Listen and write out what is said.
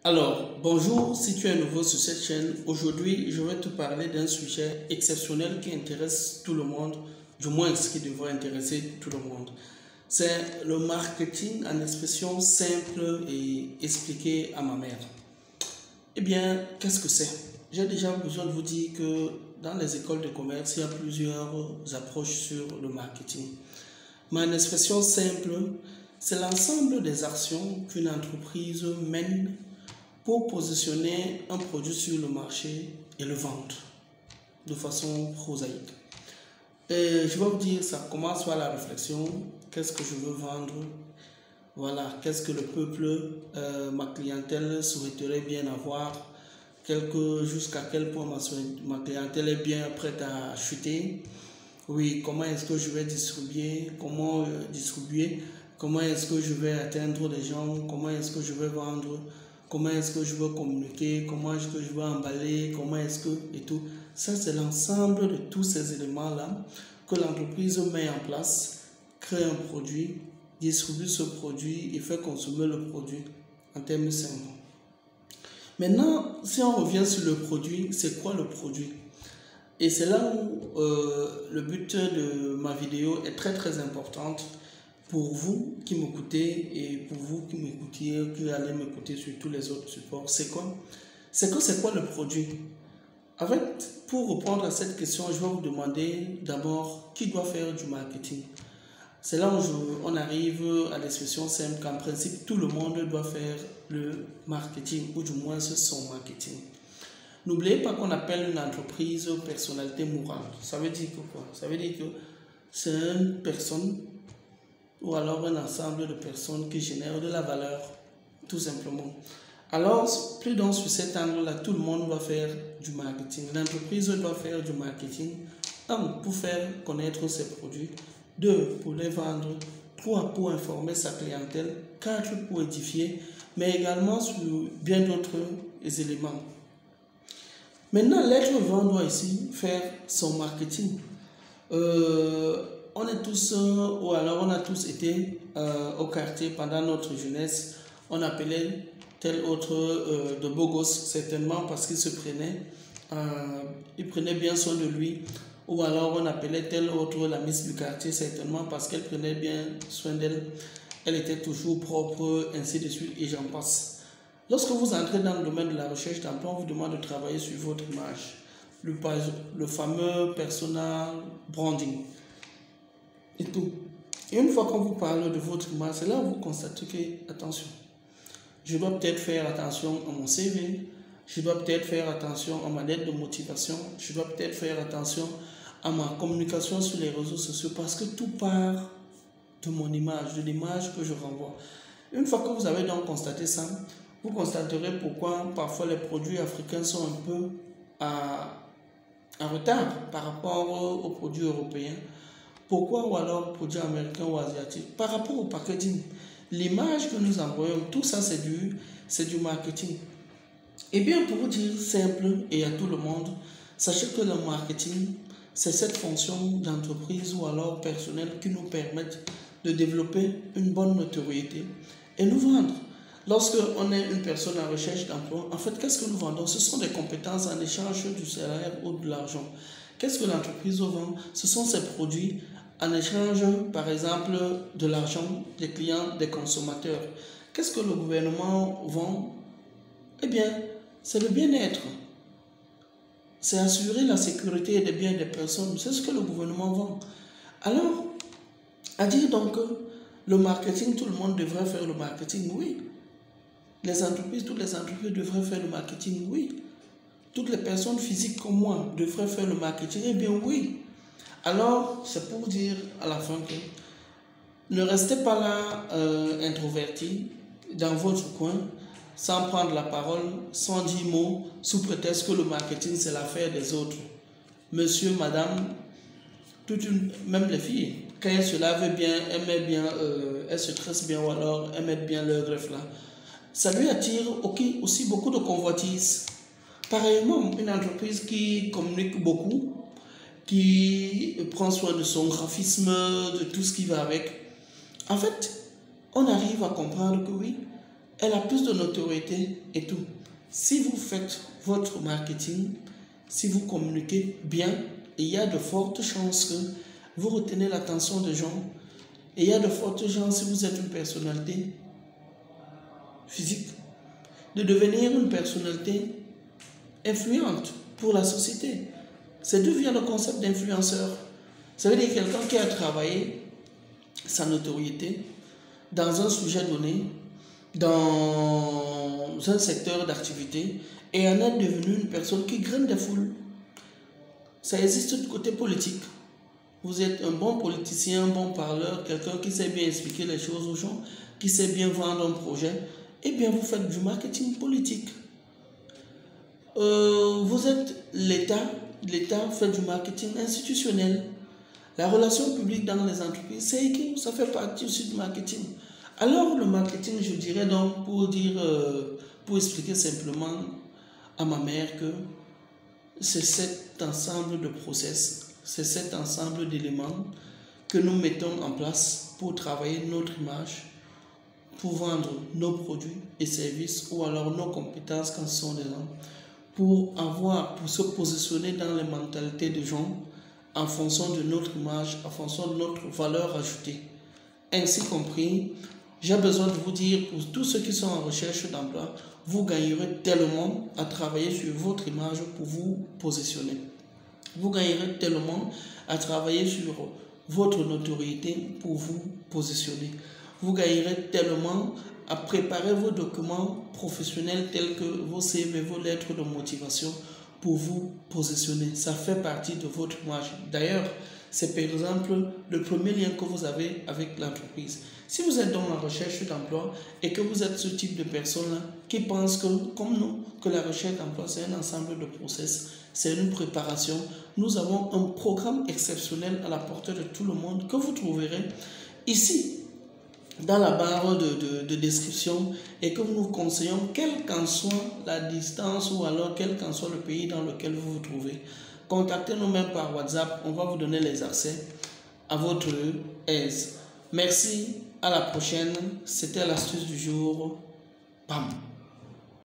Alors, bonjour, si tu es nouveau sur cette chaîne, aujourd'hui je vais te parler d'un sujet exceptionnel qui intéresse tout le monde, du moins ce qui devrait intéresser tout le monde. C'est le marketing en expression simple et expliquée à ma mère. Eh bien, qu'est-ce que c'est? J'ai déjà besoin de vous dire que dans les écoles de commerce, il y a plusieurs approches sur le marketing. Mais en expression simple, c'est l'ensemble des actions qu'une entreprise mène pour positionner un produit sur le marché et le vendre de façon prosaïque. Et je vais vous dire, ça commence par la réflexion. Qu'est-ce que je veux vendre? Voilà, qu'est-ce que le peuple, ma clientèle souhaiterait bien avoir? Jusqu'à quel point ma clientèle est bien prête à acheter? Oui, comment est-ce que je vais distribuer? Comment distribuer? Comment est-ce que je vais atteindre les gens? Comment est-ce que je vais vendre? Comment est-ce que je veux communiquer? Comment est-ce que je veux emballer? Comment est-ce que... Et tout. Ça, c'est l'ensemble de tous ces éléments-là que l'entreprise met en place, crée un produit, distribue ce produit et fait consommer le produit en termes simples. Maintenant, si on revient sur le produit, c'est quoi le produit? Et c'est là où le but de ma vidéo est très importante pour vous qui m'écoutez et pour vous qui m'écoutiez, qui allez m'écouter sur tous les autres supports. C'est quoi? C'est quoi le produit? En fait, pour répondre à cette question, je vais vous demander d'abord qui doit faire du marketing. C'est là où on arrive à l'expression simple qu'en principe, tout le monde doit faire le marketing, ou du moins son marketing. N'oubliez pas qu'on appelle une entreprise personnalité morale. Ça veut dire que quoi? Ça veut dire que c'est une personne ou alors un ensemble de personnes qui génèrent de la valeur, tout simplement. Alors, plus dans sur cet angle-là, tout le monde doit faire du marketing. L'entreprise doit faire du marketing. 1. Pour faire connaître ses produits. 2. Pour les vendre. 3. Pour informer sa clientèle. 4. Pour édifier, mais également sur bien d'autres éléments. Maintenant, l'être humain doit ici faire son marketing. On est tous, ou alors on a tous été au quartier pendant notre jeunesse. On appelait tel autre de beau gosse, certainement parce qu'il se prenait, il prenait bien soin de lui. Ou alors on appelait tel autre la miss du quartier, certainement parce qu'elle prenait bien soin d'elle. Elle était toujours propre, ainsi de suite, et j'en passe. Lorsque vous entrez dans le domaine de la recherche d'emploi, on vous demande de travailler sur votre image. Le fameux personal branding. Et tout. Et une fois qu'on vous parle de votre image, c'est là où vous constatez que, attention, je dois peut-être faire attention à mon CV, je dois peut-être faire attention à ma lettre de motivation, je dois peut-être faire attention à ma communication sur les réseaux sociaux parce que tout part de mon image, de l'image que je renvoie. Une fois que vous avez donc constaté ça, vous constaterez pourquoi parfois les produits africains sont un peu en retard par rapport aux produits européens. Pourquoi ou alors produits américains ou asiatiques? Par rapport au packaging, l'image que nous envoyons, tout ça c'est du marketing. Et bien pour vous dire simple et à tout le monde, sachez que le marketing, c'est cette fonction d'entreprise ou alors personnelle qui nous permet de développer une bonne notoriété et nous vendre. Lorsque on est une personne en recherche d'emploi, en fait, qu'est-ce que nous vendons? Ce sont des compétences en échange du salaire ou de l'argent. Qu'est-ce que l'entreprise vend? Ce sont ses produits en échange, par exemple, de l'argent des clients, des consommateurs. Qu'est-ce que le gouvernement vend? Eh bien, c'est le bien-être. C'est assurer la sécurité des biens des personnes. C'est ce que le gouvernement vend. Alors, à dire donc que le marketing, tout le monde devrait faire le marketing, oui. Toutes les entreprises devraient faire le marketing, oui. Toutes les personnes physiques comme moi devraient faire le marketing, eh bien oui. Alors, c'est pour dire à la fin que ne restez pas là introverti dans votre coin, sans prendre la parole, sans dire mot, sous prétexte que le marketing c'est l'affaire des autres. Monsieur, madame, même les filles, quand elles se lavent bien, elles se tressent bien ou alors elles mettent bien leur greffe là. Ça lui attire aussi beaucoup de convoitises. Pareillement, une entreprise qui communique beaucoup, qui prend soin de son graphisme, de tout ce qui va avec. En fait, on arrive à comprendre que oui, elle a plus de notoriété et tout. Si vous faites votre marketing, si vous communiquez bien, il y a de fortes chances que vous retenez l'attention des gens. Et il y a de fortes chances, si vous êtes une personnalité physique, de devenir une personnalité influente pour la société. C'est d'où vient le concept d'influenceur. Ça veut dire quelqu'un qui a travaillé sa notoriété dans un sujet donné, dans un secteur d'activité, et en est devenu une personne qui graine des foules. Ça existe du côté politique. Vous êtes un bon politicien, un bon parleur, quelqu'un qui sait bien expliquer les choses aux gens, qui sait bien vendre un projet, eh bien vous faites du marketing politique. Vous êtes l'État, l'État fait du marketing institutionnel. La relation publique dans les entreprises, c'est écrit, ça fait partie aussi du marketing. Alors le marketing, je dirais donc, pour expliquer simplement à ma mère que c'est cet ensemble de process, c'est cet ensemble d'éléments que nous mettons en place pour travailler notre image, pour vendre nos produits et services ou alors nos compétences quand ce sont des gens, pour se positionner dans les mentalités des gens en fonction de notre image, en fonction de notre valeur ajoutée. Ainsi compris, j'ai besoin de vous dire, pour tous ceux qui sont en recherche d'emploi, vous gagnerez tellement à travailler sur votre image pour vous positionner. Vous gagnerez tellement à travailler sur votre notoriété pour vous positionner. Vous gagnerez tellement à préparer vos documents professionnels tels que vos CV, vos lettres de motivation pour vous positionner. Ça fait partie de votre image. D'ailleurs, c'est par exemple le premier lien que vous avez avec l'entreprise. Si vous êtes dans la recherche d'emploi et que vous êtes ce type de personne-là qui pense que, comme nous, que la recherche d'emploi c'est un ensemble de process, c'est une préparation, nous avons un programme exceptionnel à la portée de tout le monde que vous trouverez ici dans la barre de description et que nous vous conseillons, quelle qu'en soit la distance ou alors quel qu'en soit le pays dans lequel vous vous trouvez. Contactez-nous même par WhatsApp, on va vous donner les accès à votre aise. Merci, à la prochaine. C'était l'astuce du jour. Bam!